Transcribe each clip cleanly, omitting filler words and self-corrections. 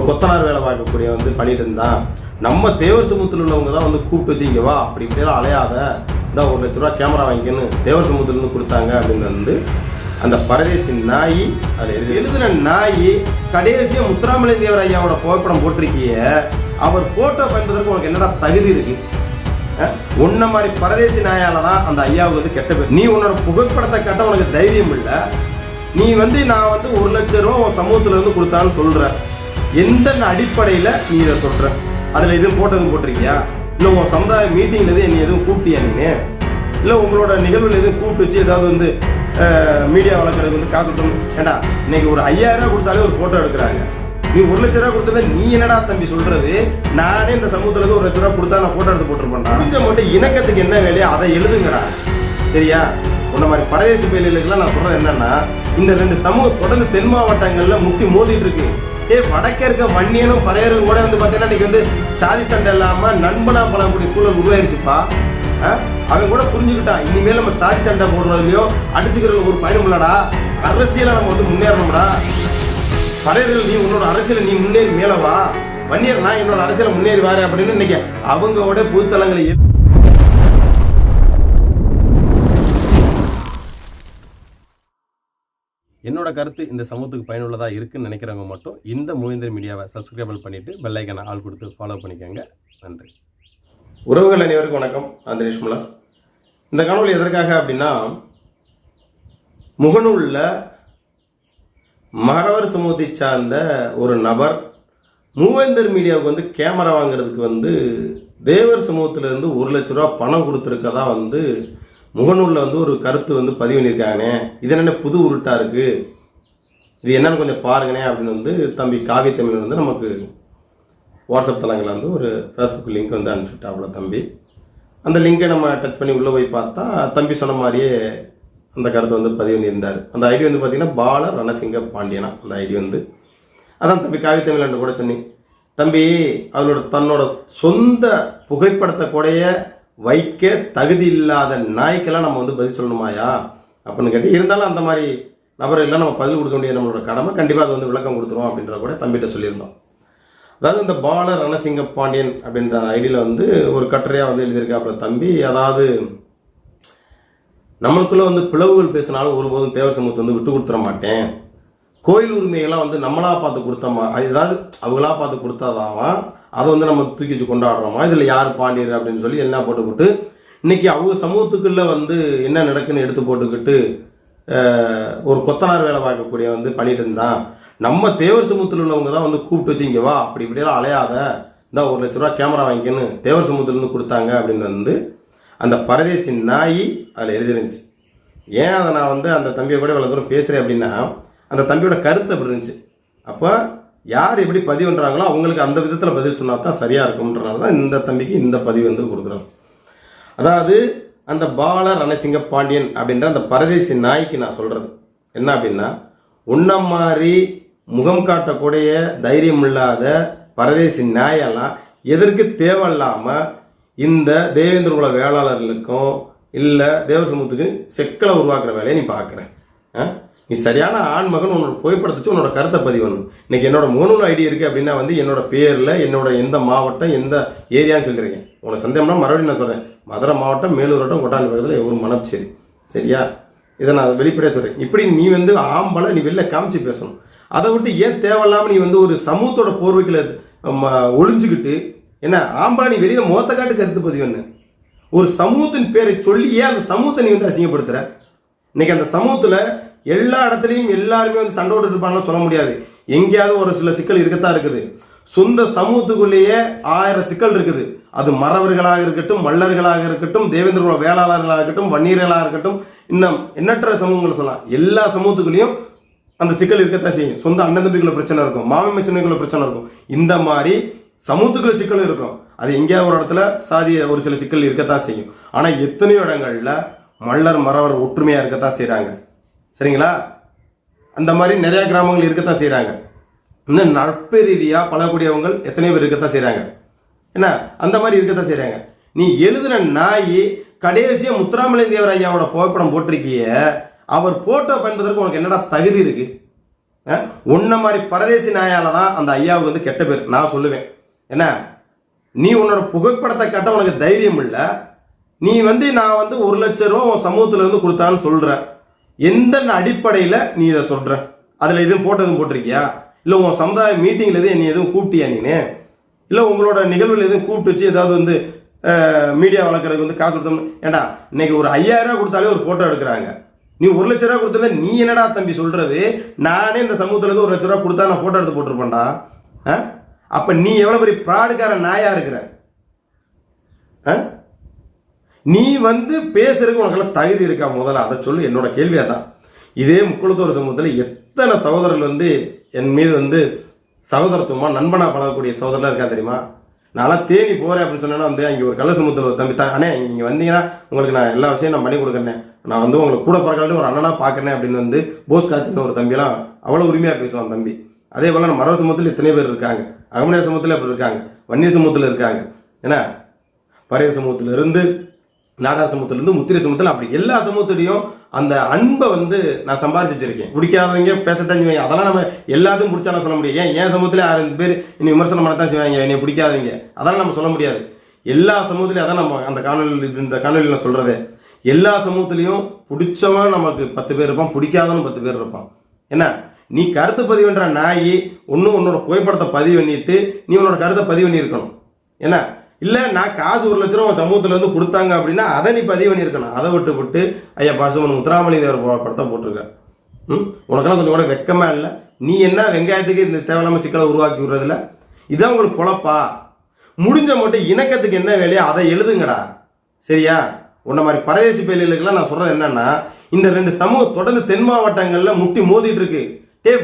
கொத்தனார் வேலை பார்க்கக்கூடிய பண்ணிட்டு இருந்தான். நம்ம தேவர் சமூகத்தில் உள்ளவங்க தான் கூப்பிட்டு வச்சு இங்கே வா அப்படி இப்படியெல்லாம் அலையாத, இந்த 1 லட்ச ரூபா கேமரா வாங்கிக்கன்னு தேவர் சமூகத்துலேருந்து கொடுத்தாங்க அப்படின்னு அந்த பரதேசி நாய் அதில் எழுதின நாய் கடைசியாக முத்துராமலிங்க தேவர் ஐயாவோட புகைப்படம் போட்டிருக்கிய. அவர் போட்டோ பயன்படுத்துறதுக்கு உனக்கு என்னடா தகுதி இருக்கு? உன்ன மாதிரி பரதேசி நாயால தான் அந்த ஐயாவுக்கு கெட்ட பேர். நீ உன்னோட புகைப்படத்தை கட்ட உனக்கு தைரியம் இல்லை. நீ நான் 1 லட்ச ரூபா உன் சமூகத்துல இருந்து கொடுத்தான்னு சொல்ற. எந்த அடிப்படையில் நீ இதை சொல்ற? அதில் எதுவும் போட்டிருக்கியா? இல்லை உன் சமுதாய மீட்டிங்கில் எதுவும் என்னை எதுவும் கூப்பிட்டியா? நீ இல்லை உங்களோட நிகழ்வில் எதுவும் கூப்பிட்டு வச்சு ஏதாவது மீடியா வளர்க்குறதுக்கு காசு கொடுத்தோம். ஏண்டா இன்னைக்கு ஒரு 5000 ரூபா கொடுத்தாலே ஒரு ஃபோட்டோ எடுக்கிறாங்க. நீ 1 லட்ச ரூபா கொடுத்தத நீ என்னடா தம்பி சொல்றது? நானே இந்த சமூகத்துல 1 லட்ச ரூபா கொடுத்தா நான் போட்டோ எடுத்து போட்டுருப்பேன்டா. கொஞ்சம் மட்டும் இணக்கத்துக்கு என்ன வேலையோ அதை எழுதுங்கடா. சரியா? உன்ன மாதிரி பரதேசி பயிர்களுக்கெல்லாம் நான் சொல்றது என்னன்னா, இந்த 2 சமூகம் தொடர்ந்து தென் மாவட்டங்கள்ல முட்டி மோதிட்டு இருக்கு. வடக்கே இருக்க வன்னியனும் பறையரும் கூட பாத்தீங்கன்னா இன்னைக்கு சாதி சண்டை இல்லாம நண்பனா பழக்கூடிய சூழல் உருவாயிருச்சுப்பா. அவன் கூட புரிஞ்சுக்கிட்டான், இனிமேல் நம்ம சாதி சண்டை போடுறதுலையோ அடிச்சுக்கிறது ஒரு பயணம் இல்லடா, அரசியல நம்ம முன்னேறணும்டா. பறையர்கள் நீ உன்னோட அரசியல நீ முன்னேறி மேலவா, வன்னியர் நான் என்னோட அரசியல முன்னேறி வாரு அப்படின்னு இன்னைக்கு அவங்களோட புதுத்தலங்களை என்னோட கருத்து இந்த சமூகத்துக்கு பயனுள்ளதாக இருக்குன்னு நினைக்கிறவங்க மட்டும் இந்த மூவேந்தர் மீடியாவை சப்ஸ்கிரைப் பண்ணிவிட்டு பெல் ஐக்கானை ஆள் கொடுத்து ஃபாலோ பண்ணிக்கோங்க. நன்றி. உறவுகள் அனைவருக்கும் வணக்கம். நான் தினேஷ் மலர். இந்த காணொலி எதற்காக அப்படின்னா, முகநூலில் மறவர் சமூகத்தை சார்ந்த ஒரு நபர் மூவேந்தர் மீடியாவுக்கு கேமரா வாங்குறதுக்கு தேவர் சமூகத்திலிருந்து 1 லட்ச ரூபா பணம் கொடுத்துருக்கதா முகநூலில் ஒரு கருத்து பதிவு பண்ணியிருக்காங்கண்ணே. இது என்ன புது உருட்டா இருக்குது, இது என்னன்னு கொஞ்சம் பாருங்கண்ணே அப்படின்னு தம்பி காவிய தமிழ் நமக்கு வாட்ஸ்அப் தளங்களில் ஒரு ஃபேஸ்புக் லிங்க் அனுப்பிச்சுட்டாப்புல தம்பி. அந்த லிங்கை நம்ம டச் பண்ணி உள்ளே போய் பார்த்தா தம்பி சொன்ன மாதிரியே அந்த கருத்தை பதிவு பண்ணியிருந்தார். அந்த ஐடி பார்த்தீங்கன்னா பால ரணசிங்க பாண்டியனா அந்த ஐடி அதான் தம்பி காவிய தமிழ் கூட சொன்னி, தம்பி அவளோட தன்னோட சொந்த புகைப்படத்தை கூடைய வைக்க தகுதி இல்லாத நாய்க்கெல்லாம் நம்ம பதில் சொல்லணுமாயா அப்படின்னு கேட்டு, இருந்தாலும் அந்த மாதிரி நபர்கள்லாம் நம்ம பதில் கொடுக்க வேண்டிய நம்மளோட கடமை, கண்டிப்பாக அது விளக்கம் கொடுத்துருவோம் அப்படின்ற கூட தம்பிகிட்ட சொல்லியிருந்தோம். அதாவது இந்த பால ரணசிங்க பாண்டியன் அப்படின்ற ஐடியில் ஒரு கட்டுரையாக எழுதியிருக்காப்புல தம்பி. அதாவது நம்மளுக்குள்ள பிளவுகள் பேசினாலும் ஒருபோதும் தேவர் சமூகத்தை விட்டு கொடுத்துட மாட்டேன், கோயில் உரிமைகள்லாம் நம்மளா பார்த்து கொடுத்தோமா, ஏதாவது அவங்களா பார்த்து கொடுத்தாதான் அதை நம்ம தூக்கி வச்சு கொண்டாடுறோமா, இதில் யார் பாண்டியர் அப்படின்னு சொல்லி எல்லாம் போட்டுக்கிட்டு இன்னைக்கு அவங்க சமூகத்துக்குள்ள என்ன நடக்குன்னு எடுத்து போட்டுக்கிட்டு ஒரு கொத்தனார் வேலை பார்க்கக்கூடிய பண்ணிட்டு இருந்தான். நம்ம தேவர் சமூகத்தில் உள்ளவங்க தான் கூப்பிட்டு வச்சு இங்கே வா அப்படி இப்படியெல்லாம் அலையாத, இந்த 1 லட்ச ரூபா கேமரா வாங்கிக்கன்னு தேவர் சமூகத்திலேருந்து கொடுத்தாங்க அப்படின்னு அந்த பரதேசி நாய் அதில் எழுதிருந்துச்சு. ஏன் அதை நான் அந்த தம்பியை கூட இவ்வளோ தூரம் பேசுகிறேன் அப்படின்னா, அந்த தம்பியோட கருத்து அப்படி இருந்துச்சு. அப்போ யார் எப்படி பதிவு பண்ணுறாங்களோ அவங்களுக்கு அந்த விதத்தில் பதில் சொன்னால் தான் சரியாக இருக்கும்ன்றனால தான் இந்த தம்பிக்கு இந்த பதிவு கொடுக்குறோம். அதாவது அந்த பால ரணசிங்க பாண்டியன் அப்படின்ற அந்த பரதேசி நாய்க்கு நான் சொல்கிறது என்ன அப்படின்னா, உன்ன மாதிரி முகம் காட்டக்கூடிய தைரியம் இல்லாத பரதேசி நாயெல்லாம் எதற்கு தேவையில்லாமல் இந்த தேவேந்திர குல வேளாளர்களுக்கும் இல்லை தேவ சமூகத்துக்கு செக்கலை உருவாக்குற வேலையை நீ பார்க்குறேன். நீ சரியான ஆண்மகன் உன்னோட புகைப்படத்துச்சு உன்னோட கருத்தை பதிவு பண்ணணும். இன்னைக்கு என்னோட முகநூல் ஐடி இருக்குது அப்படின்னா என்னோட பேரில் என்னோட எந்த மாவட்டம் எந்த ஏரியான்னு சொல்லியிருக்கேன். உனக்கு சந்தேகம்னா மறுபடியும் நான் சொல்கிறேன், மதுரை மாவட்டம் மேலூர் வட்டம் கொட்டாண்டி பக்கத்தில் ஒரு மனப்சேரி. சரியா? இதை நான் வெளிப்படையாக சொல்கிறேன். இப்படி நீ ஆம்பளை நீ வெளில காமிச்சு பேசணும். அதை விட்டு ஏன் தேவையில்லாமல் நீ ஒரு சமூகத்தோட போர்வைகளை ஒளிஞ்சுக்கிட்டு என்ன ஆம்பளை நீ வெளியில் மோத்த காட்டு கருத்து பதிவு என்ன? ஒரு சமூகத்தின் பேரை சொல்லி ஏன் அந்த சமூகத்தை நீ அசிங்கப்படுத்துற? இன்னைக்கு அந்த சமூகத்தில் எல்லா இடத்துலையும் எல்லாருமே சண்டை போட்டு இருப்பாங்கன்னு சொல்ல முடியாது. எங்கேயாவது ஒரு சில சிக்கல் இருக்கத்தான் இருக்குது. சொந்த சமூகத்துக்குள்ளேயே 1000 சிக்கல் இருக்குது. அது மறவர்களாக இருக்கட்டும், மல்லர்களாக இருக்கட்டும், தேவேந்திர குல வேளாளர்களாக இருக்கட்டும், வன்னியர்களாக இருக்கட்டும், இன்னும் எண்ணற்ற சமூகங்கள் சொல்லலாம். எல்லா சமூகத்துக்குள்ளேயும் அந்த சிக்கல் இருக்கத்தான் செய்யும். சொந்த அண்ணன் தம்பிக்குள்ள பிரச்சனை இருக்கும், மாமன் மச்சனைக்குள்ள பிரச்சனை இருக்கும். இந்த மாதிரி சமூகத்துக்குள்ள சிக்கல் இருக்கும். அது எங்கேயாவது ஒரு இடத்துல சாதிய ஒரு சில சிக்கல் இருக்கத்தான் செய்யும். ஆனால் எத்தனையோ இடங்கள்ல மல்லர் மறவர் ஒற்றுமையா இருக்கத்தான் செய்யறாங்க. சரிங்களா? அந்த மாதிரி நிறைய கிராமங்கள் இருக்கத்தான் செய்யறாங்க. இன்னும் நட்பு ரீதியா பழகக்கூடியவங்க எத்தனையோ பேர் இருக்கத்தான் செய்யறாங்க. என்ன அந்த மாதிரி இருக்கத்தான் செய்யறாங்க. நீ எழுதுன நாய் கடைசியா முத்துராமலிங்க தேவர் ஐயாவோட புகைப்படம் போட்டிருக்கிய. அவர் போட்டோ பயன்படுத்துறதுக்கு உனக்கு என்னடா தகுதி இருக்கு? உன்ன மாதிரி பரதேசி நாயால தான் அந்த ஐயாவுக்கு வந்து கெட்ட பேர். நான் சொல்லுவேன், என்ன நீ உன்னோட புகைப்படத்தை கட்ட உனக்கு தைரியம் இல்லை. நீ வந்து நான் வந்து 1 லட்சம் ரூபா உன் சமூகத்துல இருந்து கொடுத்தான்னு சொல்ற. எந்த அடிப்படையில் நீ இதை சொல்ற? அதில் எதுவும் போட்டோ எதுவும் போட்டிருக்கியா? இல்லை உன் சமுதாய மீட்டிங்கில் எதுவும் நீ எதுவும் கூப்பிட்டியா? நீனு இல்லை உங்களோட நிகழ்வில் எதுவும் கூப்பிட்டு வச்சு ஏதாவது வந்து மீடியா வளர்க்குறதுக்கு வந்து காசு கொடுத்தோம்? ஏண்டா இன்னைக்கு ஒரு 5000 ரூபா கொடுத்தாலே ஒரு ஃபோட்டோ எடுக்கிறாங்க. நீ 1 லட்ச ரூபா கொடுத்தல நீ என்னடா தம்பி சொல்றது? நானே இந்த சமூகத்துலேருந்து 1 லட்ச ரூபா கொடுத்தா நான் ஃபோட்டோ எடுத்து போட்டிருப்பேன்டா. அப்போ நீ எவ்வளோ பெரிய ப்ராடுக்கார நாயா இருக்கிற? நீ வந்து பேசுறதுக்கு உனக்கெல்லாம் தகுதி இருக்கா? முதல்ல அதை சொல்லு. என்னோட கேள்வியாக தான். இதே முக்குளத்தூர் சமூகத்தில் எத்தனை சகோதரர்கள் வந்து என் மீது வந்து சகோதரத்துவமா நண்பனா பழகக்கூடிய சகோதரலாம் இருக்கா தெரியுமா? நான்லாம் தேனி போகிறேன் அப்படின்னு சொன்னேன்னா வந்து அங்கே ஒரு கள்ள சமூகத்தில் ஒரு தம்பி அண்ணே இங்கே வந்தீங்கன்னா உங்களுக்கு நான் எல்லா விஷயம் நான் பண்ணி கொடுக்குறேன், நான் வந்து உங்களுக்கு கூட பிறக்காட்டி ஒரு அண்ணனா பார்க்குறேன் அப்படின்னு வந்து போஸ் காத்துன்னு ஒரு தம்பியெல்லாம் அவ்வளோ உரிமையாக பேசுவான் தம்பி. அதே போல் நம்ம மரவ சமூகத்தில் எத்தனை பேர் இருக்காங்க, அகமனியார் சமூகத்தில் அப்படி இருக்காங்க, வன்னியர் சமூகத்தில் இருக்காங்க, ஏன்னா பறையர் சமூகத்திலிருந்து நாடார் சமூகத்திலிருந்து முத்திரை சமூகத்தில் அப்படி எல்லா சமூகத்திலையும் அந்த அன்பை வந்து நான் சம்பாதிச்சு வச்சிருக்கேன். பிடிக்காதவங்க பேசத்தான் செய்வாங்க. அதெல்லாம் நம்ம எல்லாத்தையும் பிடிச்சாலும் சொல்ல முடியும். ஏன் சமூகத்தில் 6 பேர் இன்னும் விமர்சனம் பண்ணத்தான் செய்வாங்க என்னை பிடிக்காதவங்க, அதெல்லாம் நம்ம சொல்ல முடியாது. எல்லா சமூகத்திலையும் அதான் நம்ம அந்த இந்த காணொலியில் நான் சொல்றதே. எல்லா சமூகத்திலையும் பிடிச்சவன் நமக்கு 10 பேர் இருப்பான், பிடிக்காதவனும் 10 பேர் இருப்பான். என்ன நீ கருத்து பதிவுன்ற நாய் ஒன்றும் உன்னோட புகைப்படத்தை பதிவு பண்ணிட்டு நீ உன்னோட கருத்தை பதிவு பண்ணியிருக்கணும். என்ன இல்லை நான் காசு 1 லட்ச ரூபா சமூகத்துல இருந்து கொடுத்தாங்க அப்படின்னா அதை நீ பதிவு பண்ணியிருக்கணும். அதை விட்டு ஐயா பசுமன் முத்துராமலிங்க தேவர் படத்தை போட்டிருக்க. உனக்கெல்லாம் கொஞ்சம் கூட வெக்கமா இல்லை? நீ என்ன வெங்காயத்துக்கு இந்த தேவையில்லாம சிக்கலை உருவாக்கி விடுறதுல இதான் உங்களுக்கு பொழப்பா? முடிஞ்ச மட்டும் இணக்கத்துக்கு என்ன வேலையோ அதை எழுதுங்கடா, சரியா? உன்ன மாதிரி பரதேசி பயிர்களுக்கெல்லாம் நான் சொல்றது என்னன்னா, இந்த 2 சமூகம் தொடர்ந்து தென் மாவட்டங்கள்ல முட்டி மோதிட்டு இருக்கு.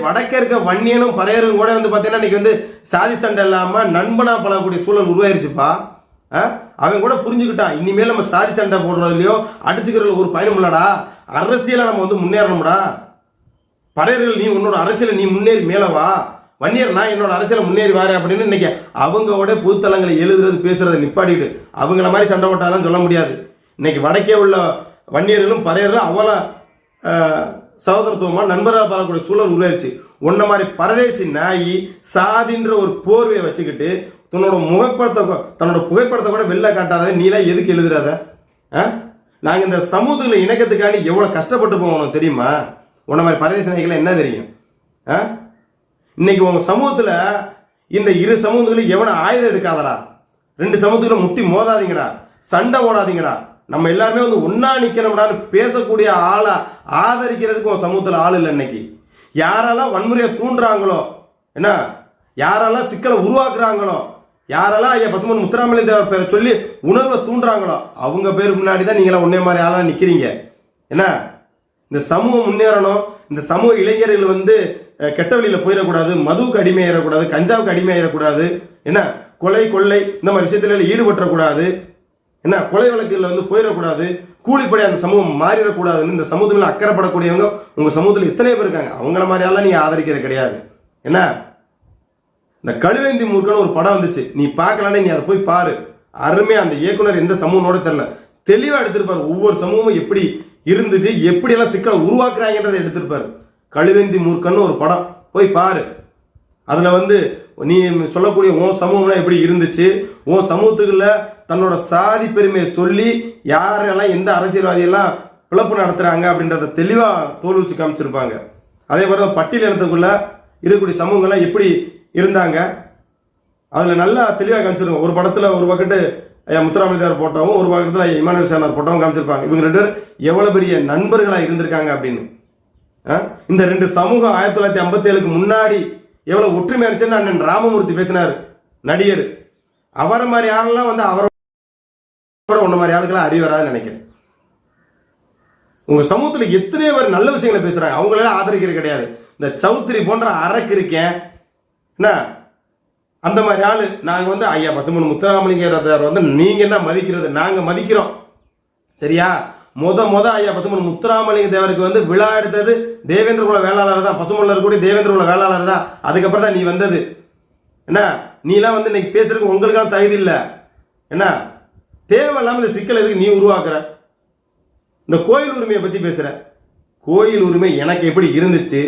வடக்க இருக்க வன்னியனும் பறையரும் கூட வந்து பார்த்தீங்கன்னா இன்னைக்கு வந்து சாதி சண்டை இல்லாம நண்பனா பழகக்கூடிய சூழல் உருவாயிருச்சுப்பா. அவன் கூட புரிஞ்சுக்கிட்டான், இனிமேல் நம்ம சாதி சண்டை போடுறதுலையோ அடிச்சுக்கிறதுல ஒரு பயணம் இல்லடா, அரசியலை நம்ம வந்து முன்னேறணும்டா. பறையர்கள் நீ உன்னோட அரசியலை நீ முன்னேறி மேலவா, வன்னியர் நான் என்னோட அரசியலை முன்னேறி வாரு அப்படின்னு இன்னைக்கு அவங்களோட பொதுத்தலங்களை எழுதுறது பேசுறதை நிப்பாடிட்டு அவங்கள மாதிரி சண்டை போட்டாலும் சொல்ல முடியாது. இன்னைக்கு வடக்கே உள்ள வன்னியர்களும் பறையர்களும் அவ்வளோ சகோதரத்துவமா நண்பராக பார்க்கக்கூடிய சூழல் உருவாயிருச்சு. உன்ன மாதிரி பரதேசி நாயி சாதின்ற ஒரு போர்வையை வச்சுக்கிட்டு தன்னோட புகைப்படத்தை கூட வெளில காட்டாத நீலாம் எதுக்கு எழுதுறாத? நாங்கள் இந்த சமூகத்தில் இணக்கத்துக்காண்டி எவ்வளோ கஷ்டப்பட்டு போவோம் தெரியுமா? உன்ன மாதிரி பரதேசி நாய்கள் என்ன தெரியும்? இன்னைக்கு உங்க சமூகத்தில் இந்த 2 சமூகத்துக்குள்ள எவனை ஆயுதம் எடுக்காதடா, 2 சமூகத்துக்குள்ள முட்டி மோதாதீங்கடா, சண்டை ஓடாதீங்கடா, நம்ம எல்லாருமே வந்து ஒன்னா நிக்கணும்டான்னு பேசக்கூடிய ஆளை ஆதரிக்கிறதுக்கு உன் சமூகத்தில் ஆள் இல்லை. இன்னைக்கு யாரெல்லாம் வன்முறையை தூண்டுறாங்களோ, என்ன யாரெல்லாம் சிக்கலை உருவாக்குறாங்களோ, யாரெல்லாம் ஐயா பசுமன் முத்துராமலிங்க தேவர் பேரை சொல்லி உணர்வை தூண்டுறாங்களோ அவங்க பேர் முன்னாடி தான் நீங்களா ஒன்னே மாதிரி ஆளா நிக்கிறீங்க. என்ன இந்த சமூகம் முன்னேறணும், இந்த சமூக இளைஞர்கள் வந்து கெட்ட வழியில போயிடக்கூடாது, மதுவுக்கு அடிமையாயிடக்கூடாது, கஞ்சாவுக்கு அடிமையாயிடக்கூடாது, என்ன கொலை கொள்ளை இந்த மாதிரி விஷயத்துல ஈடுபட்டக்கூடாது, என்ன கொலை வழக்குல வந்து போயிடக்கூடாது, கூலிப்படை அந்த சமூகம் மாறிடக்கூடாதுன்னு இந்த சமூகத்தில் அக்கறைப்படக்கூடியவங்க உங்க சமூகத்தில் எத்தனை பேர் இருக்காங்க. அவங்கள மாதிரியெல்லாம் நீங்க ஆதரிக்கிறது கிடையாது. என்ன இந்த கழுவேந்தி மூர்க்கன்னு ஒரு படம் வந்துச்சு, நீ பார்க்கலானே நீ அதை போய் பாரு. அருமையா அந்த இயக்குனர் எந்த சமூகனோட தெரியல தெளிவா எடுத்திருப்பாரு. ஒவ்வொரு சமூகமும் எப்படி இருந்துச்சு, எப்படி எல்லாம் சிக்கலை உருவாக்குறாங்கன்றதை எடுத்திருப்பாரு. கழுவேந்தி மூர்க்கன்னு ஒரு படம் போய் பாரு. அதுல வந்து நீ சொல்லக்கூடிய உன் சமூகம்லாம் எப்படி இருந்துச்சு, உன் சமூகத்துக்குள்ள தன்னோட சாதி பெருமையை சொல்லி யாரெல்லாம் எந்த அரசியல்வாதியெல்லாம் பிளப்பு நடத்துறாங்க அப்படின்றத தெளிவா தோல் வச்சு காமிச்சிருப்பாங்க. அதே மாதிரி பட்டியல் இனத்துக்குள்ள இருக்கக்கூடிய சமூகங்கள்லாம் எப்படி இருந்தாங்க அதுல நல்லா தெளிவாக காமிச்சிருக்காங்க. ஒரு படத்துல ஒரு பக்கெட்டு முத்துராமலிதார் போட்டவும் ஒரு பக்கத்துல இமானுவேல் சேனார் போட்டவும் காமிச்சிருப்பாங்க. இவங்க 2 பேர் எவ்வளவு பெரிய நண்பர்களா இருந்திருக்காங்க அப்படின்னு. இந்த 2 சமூகம் 1957க்கு முன்னாடி எவ்வளவு ஒற்றுமை இருந்துச்சுன்னு அண்ணன் ராமமூர்த்தி பேசினார், நடிகர். அவரை மாதிரி யாரெல்லாம் வந்து அவரோட உன்ன மாதிரி ஆளுக்கெல்லாம் அறிவரான்னு நினைக்கிறேன். உங்க சமூகத்தில் எத்தனையோ பேர் நல்ல விஷயங்களை பேசுறாங்க, அவங்களெல்லாம் ஆதரிக்கிறது கிடையாது. இந்த சௌத்ரி போன்ற அரக்கு இருக்கேன் என்ன அந்த மாதிரி ஆளு நாங்க வந்து ஐயா பசுமன் முத்துராமலிங்கர் வந்து நீங்க என்ன மதிக்கிறது, நாங்க மதிக்கிறோம், சரியா? முத ஐயா பசுமன் முத்துராமலிங்க தேவருக்கு வந்து விழா எடுத்தது தேவேந்திர குல வேளாளர் தான், பசுமன்ல இருக்கக்கூடிய தேவேந்திர குல வேளாளர் தான். அதுக்கப்புறம் தான் நீ வந்தது. என்ன நீலாம் வந்து இன்னைக்கு பேசுறதுக்கு உங்களுக்கான தகுதி இல்லை. என்ன தேவையில்லாம இந்த சிக்கல் எதுக்கு நீ உருவாக்குற? இந்த கோயில் உரிமையை பத்தி பேசுற. கோயில் உரிமை எனக்கு எப்படி இருந்துச்சு,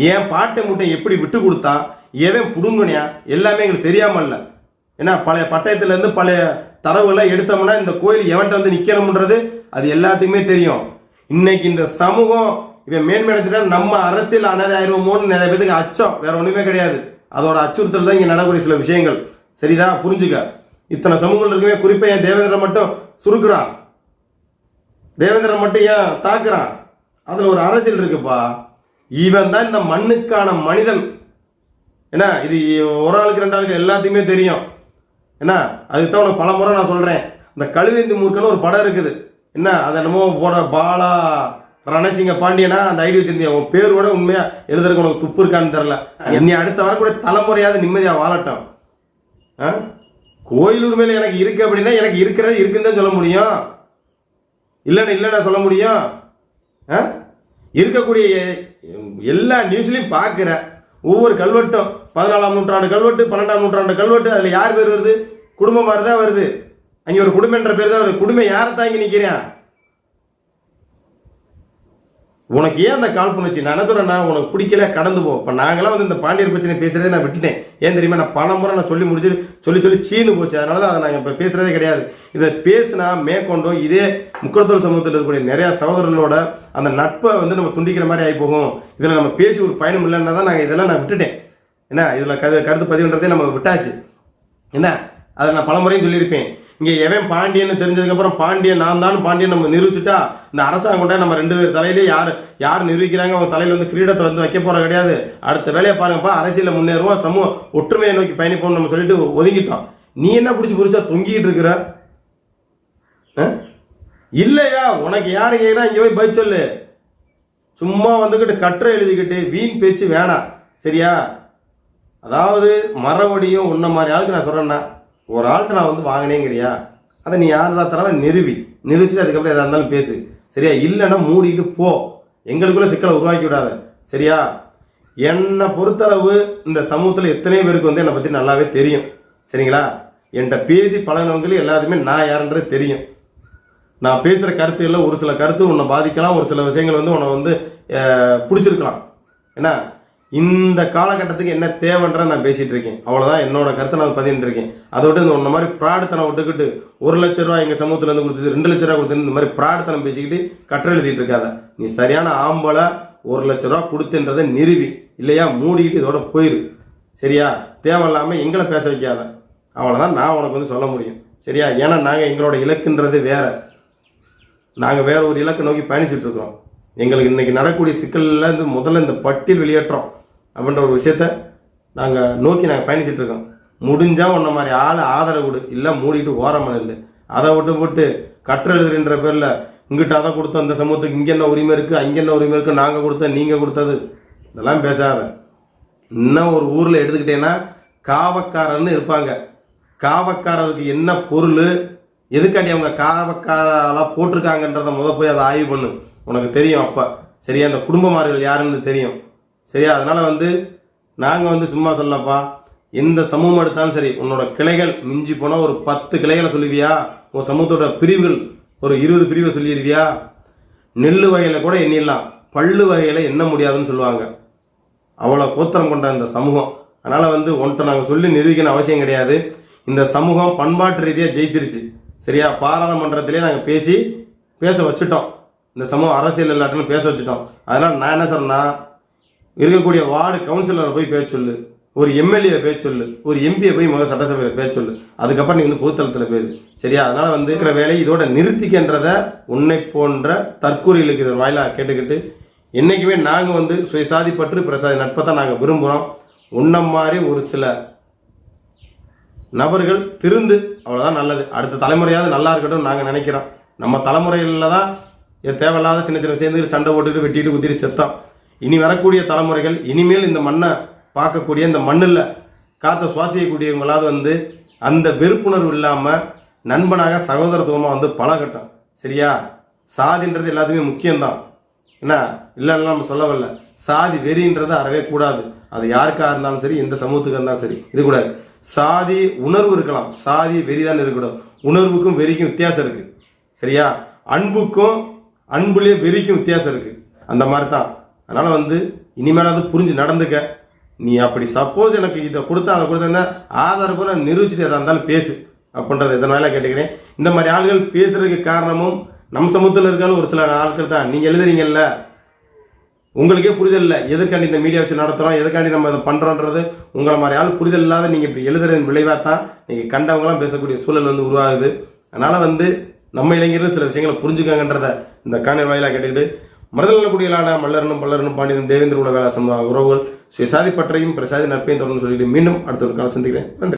ஏன் பாட்டை முட்டை எப்படி விட்டு கொடுத்தான், எவன் புடுங்கனியா, எல்லாமே எங்களுக்கு தெரியாம இல்ல. ஏன்னா பழைய பட்டயத்துல இருந்து பழைய தரவுகளை எடுத்தோம்னா இந்த கோயில் எவன்ட்ட வந்து நிக்கணும்ன்றது அது எல்லாத்துக்குமே தெரியும். இன்னைக்கு இந்த சமூகம் இவன் மேன்மையடைஞ்சிட்டா நம்ம அரசியல் அனாதை ஆயிடுவோமோன்னு நிறைய பேருக்கு அச்சம், வேற ஒண்ணுமே கிடையாது. அதோட அச்சுறுத்தல் தான் இங்க நடக்கூடிய சில விஷயங்கள். சரிதா, புரிஞ்சுக்க. இத்தனை சமூகங்கள் இருக்குமே, குறிப்பா என் தேவேந்திரன் மட்டும் சுருக்குறான், தேவேந்திரன் மட்டும் ஏன் தாக்குறான், அதுல ஒரு அரசியல் இருக்குப்பா. இவன் தான் இந்த மண்ணுக்கான மனிதன். என்ன இது ஒரு ஆளுக்கு ரெண்டு ஆளுக்கு எல்லாத்தையுமே தெரியும். என்ன அதுதான் உனக்கு பல முறை நான் சொல்றேன். இந்த கழுவேந்தி மூர்க்கன்னு ஒரு படம் இருக்குது. என்ன அதை என்னமோ போட பாலா ரணசிங்க பாண்டியனா அந்த ஐடி வச்சிருந்தியா, உன் பேர் கூட உண்மையா எழுதுறதுக்கு உனக்கு துப்பு இருக்கான்னு தெரியல. என்னை அடுத்த வரக்கூடிய தலைமுறையாவது நிம்மதியா வாழட்டும். கோயில் உரிமையில எனக்கு இருக்கு அப்படின்னா எனக்கு இருக்கிறது இருக்குன்னு தான் சொல்ல முடியும், இல்லைன்னா சொல்ல முடியும். இருக்கக்கூடிய எல்லா நியூஸ்லையும் பார்க்குற ஒவ்வொரு கல்வெட்டும் 14ஆம் நூற்றாண்டு கல்வெட்டு, 12ஆம் நூற்றாண்டு கல்வெட்டு, அதில் யார் பேர் வருது? குடும்பம் மாதிரி தான் வருது. அங்கே ஒரு குடும்பன்ற பேர் தான் வருது. குடும்பம் யாரை தாங்கி நிற்கிறேன்? உனக்கு ஏன் அந்த காழ்ப்புணர்ச்சி? நான் என்ன சொல்றேன்னா, உனக்கு பிடிக்கல கடந்து போ. இப்போ நாங்களாம் வந்து இந்த பாண்டியர் பிரச்சனை பேசுறதே நான் விட்டுட்டேன். ஏன் தெரியுமா, நான் பல முறை நான் சொல்லி முடிச்சு சொல்லி சீனு போச்சு. அதனால தான் அதை நாங்கள் இப்போ பேசுறதே கிடையாது. இதை பேசினா மேற்கொண்டும் இதே முக்கடத்தோர் சமூகத்தில் இருக்கக்கூடிய நிறைய சகோதரர்களோட அந்த நட்பை வந்து நம்ம துண்டிக்கிற மாதிரி ஆகி போகும். இதில் நம்ம பேசி ஒரு பயணம் இல்லைன்னா தான் இதெல்லாம் நான் விட்டுட்டேன். என்ன இதில் கருத்து பதிவுன்றதே நம்ம விட்டாச்சு. என்ன அதை நான் பல முறையும் சொல்லியிருப்பேன். இங்கே எவன் பாண்டியன்னு தெரிஞ்சதுக்கப்புறம் பாண்டியன் நான் தான் பாண்டியன் நம்ம நிரூபிச்சுட்டா இந்த அரசாங்கம் நம்ம 2 பேர் தலையிலே யார் நிரூபிக்கிறாங்க அவங்க தலையில் வந்து கிரீடத்தை வந்து வைக்க போற கிடையாது. அடுத்த வேலையை பாருங்கப்பா, அரசியலில் முன்னேறுவோம், சமூக ஒற்றுமையை நோக்கி பயணிப்போம் நம்ம சொல்லிட்டு ஒதுங்கிட்டோம். நீ என்ன பிடிச்சி புரிச்சா தொங்கிட்டு இருக்கிற? இல்லையா உனக்கு யாரு கேட்குறா, இங்கே போய் பதில் சொல்லு. சும்மா வந்துக்கிட்டு கட்டுரை எழுதிக்கிட்டு வீண் பேச்சு வேணாம். சரியா? அதாவது மறுபடியும் உன்ன மாதிரி ஆளுக்கு நான் சொல்றேன்னா, ஒரு ஆள்கிட்ட நான் வந்து வாங்கினேங்கிறியா, அதை நீ யார் தரவ நிரூபிச்சுட்டு அதுக்கப்புறம் எதாக இருந்தாலும் பேசு. சரியா? இல்லைன்னா மூடிட்டு போ, எங்களுக்குள்ள சிக்கலை உருவாக்கி விடாத. சரியா? என்னை பொறுத்தளவு இந்த சமூகத்தில் எத்தனை பேருக்கு வந்து என்னை பற்றி நல்லாவே தெரியும். சரிங்களா? என்கிட்ட பேசி பழகினவங்களுக்கு எல்லாருமே நான் யாருன்றது தெரியும். நான் பேசுகிற கருத்துகளில் ஒரு சில கருத்து உன்னை பாதிக்கலாம், ஒரு சில விஷயங்கள் வந்து உன்னை வந்து பிடிச்சிருக்கலாம். ஏன்னா இந்த காலகட்டத்துக்கு என்ன தேவைன்ற நான் பேசிட்டு இருக்கேன். அவ்வளவுதான் என்னோட கருத்தை நான் பதிட்டு இருக்கேன். அதை விட்டு இந்த ஒன்ன மாதிரி பிராடுத்தனம் விட்டுக்கிட்டு 1 லட்ச ரூபாய் எங்க சமூகத்துல இருந்து கொடுத்து 2 லட்ச ரூபாய் கொடுத்து இந்த மாதிரி பிராடுத்தனம் பேசிக்கிட்டு கட்டுரை எழுதிட்டு இருக்காத. நீ சரியான ஆம்பளை 1 லட்ச ரூபாய் கொடுத்துன்றதை நிறுவி, இல்லையா மூடிக்கிட்டு இதோட போயிரு. சரியா? தேவையில்லாம எங்களை பேச வைக்காத. அவ்வளவுதான் நான் உனக்கு வந்து சொல்ல முடியும். சரியா? ஏன்னா நாங்க எங்களோட இலக்குன்றது வேற, நாங்க வேற ஒரு இலக்கை நோக்கி பயணிச்சுட்டு இருக்கிறோம். எங்களுக்கு இன்னைக்கு நடக்கக்கூடிய சிக்கல்ல இருந்து முதல்ல இந்த பட்டியல் வெளியேற்றோம் அப்படின்ற ஒரு விஷயத்த நாங்கள் நோக்கி நாங்கள் பயணிச்சுட்டு இருக்கோம். முடிஞ்சா உன்ன மாதிரி ஆளை ஆதரவு கொடு, இல்லை மூடிட்டு ஓரமாக இல்லை. அதை விட்டு கட்டுரை எழுதுகின்ற பேரில் இங்கிட்ட அதை கொடுத்தோம், அந்த சமூகத்துக்கு இங்கே என்ன உரிமை இருக்குது, அங்கே என்ன உரிமை இருக்குது, நாங்கள் கொடுத்த நீங்கள் கொடுத்தது, இதெல்லாம் பேசாத. இன்னும் ஒரு ஊரில் எடுத்துக்கிட்டேன்னா காவக்காரன்னு இருப்பாங்க. காவக்காரருக்கு என்ன பொருள், எதுக்காண்டி அவங்க காவக்காரெல்லாம் போட்டிருக்காங்கன்றத போய் அதை ஆய்வு பண்ணு, உனக்கு தெரியும் அப்போ. சரியா? அந்த குடும்பமார்கள் யாருன்னு தெரியும். சரியா? அதனால வந்து நாங்கள் வந்து சும்மா சொல்லப்பா, எந்த சமூகம் எடுத்தாலும் சரி உன்னோட கிளைகள் மிஞ்சி போனால் ஒரு 10 கிளைகளை சொல்லுவியா? உன் சமூகத்தோட பிரிவுகள் ஒரு 20 பிரிவை சொல்லிடுவியா? நெல் வகையில் கூட எண்ணிடலாம், பல்லு வகையில் எண்ண முடியாதுன்னு சொல்லுவாங்க. அவ்வளோ கோத்திரம் கொண்ட இந்த சமூகம். அதனால வந்து ஒன்றை நாங்கள் சொல்லி நிரூபிக்கணும் அவசியம் கிடையாது. இந்த சமூகம் பண்பாட்டு ரீதியாக ஜெயிச்சிருச்சு. சரியா? பாராளுமன்றத்திலே நாங்கள் பேச வச்சுட்டோம். இந்த சமூகம் அரசியல் இல்லாட்டுன்னு பேச வச்சுட்டோம். அதனால நான் என்ன சொன்னா, இருக்கக்கூடிய வார்டு கவுன்சிலரை போய் பேச சொல்லு, ஒரு எம்எல்ஏ பேச சொல்லு, ஒரு எம்பியை போய் முதல் சட்டசபையில் பேச சொல்லு, அதுக்கப்புறம் நீ வந்து பொதுத்தளத்தில் பேசு. சரியா? அதனால வந்து இருக்கிற வேலையை இதோட நிறுத்திக்கின்றத உன்னை போன்ற தற்கூறிகளுக்கு இதை வாயிலாக கேட்டுக்கிட்டு, என்னைக்குமே நாங்கள் வந்து சுயசாதி பற்று பிரசாதி நட்பை தான் நாங்கள் விரும்புகிறோம். உன்ன மாதிரி ஒரு சில நபர்கள் திருந்து, அவ்வளோதான் நல்லது. அடுத்த தலைமுறையாவது நல்லா இருக்கட்டும் நாங்கள் நினைக்கிறோம். நம்ம தலைமுறையில் தான் தேவையில்லாத சின்ன சின்ன விஷயங்கள் சண்டை போட்டுட்டு வெட்டிட்டு குத்திட்டு செத்தோம். இனி வரக்கூடிய தலைமுறைகள் இனிமேல் இந்த மண்ணை பார்க்கக்கூடிய, இந்த மண்ணில் காற்றை சுவாசிக்கக்கூடியவங்களாவது வந்து அந்த வெறுப்புணர்வு இல்லாமல் நண்பனாக சகோதரத்துவமாக வந்து பழகட்டும். சரியா? சாதின்றது எல்லாத்துக்குமே முக்கியம்தான். என்ன இல்லைன்னா நம்ம சொல்லவில்லை, சாதி வெறின்றது அறவே கூடாது. அது யாருக்காக இருந்தாலும் சரி, எந்த சமூகத்துக்கு இருந்தாலும் சரி இருக்கக்கூடாது. சாதி உணர்வு இருக்கலாம், சாதி வெறிதான் இருக்கக்கூடாது. உணர்வுக்கும் வெறிக்கும் வித்தியாசம் இருக்கு. சரியா? அன்புக்கும் அன்புலேயே வெறிக்கும் வித்தியாசம் இருக்கு. அந்த மாதிரி தான். அதனால வந்து இனிமேலாவது புரிஞ்சு நடந்துக்க. நீ அப்படி சப்போஸ் எனக்கு இதை கொடுத்தா அதை கொடுத்தா ஆதாரப்பூர்வ நிரூபிச்சுட்டு எதாக இருந்தாலும் பேசு அப்படின்றத இதன் மேலே கேட்டுக்கிறேன். இந்த மாதிரி ஆள்கள் பேசுறதுக்கு காரணமும் நம் சமூகத்தில் இருக்காலும் ஒரு சில ஆட்கள் தான். நீங்கள் எழுதுறீங்கல்ல, உங்களுக்கே புரிதல் இல்லை எதற்காண்டி இந்த மீடியா வச்சு நடத்துகிறோம், எதற்காண்டி நம்ம இதை பண்ணுறோன்றது உங்களை மாதிரி ஆள் புரிதல் இல்லாத நீங்கள் இப்படி எழுதுறதன் விளைவாக தான் நீங்கள் கண்டவங்களாம் பேசக்கூடிய சூழல் உருவாகுது. அதனால் நம்ம இளைஞர்கள் சில விஷயங்களை புரிஞ்சுக்காங்கன்றத இந்த காணொலி வாயிலாக கேட்டுக்கிட்டு, மருதநலக்குடியிலான மல்லரனும் பல்லரனும் பாண்டியனும் தேவேந்திர உலக வேலை சமூக உறவுகள் சுயசாதி பற்றையும் பிரசாதி நட்பையும் தொடர்ந்து சொல்லிட்டு மீண்டும் அடுத்த ஒரு காலம் சந்திக்கிறேன். நன்றி.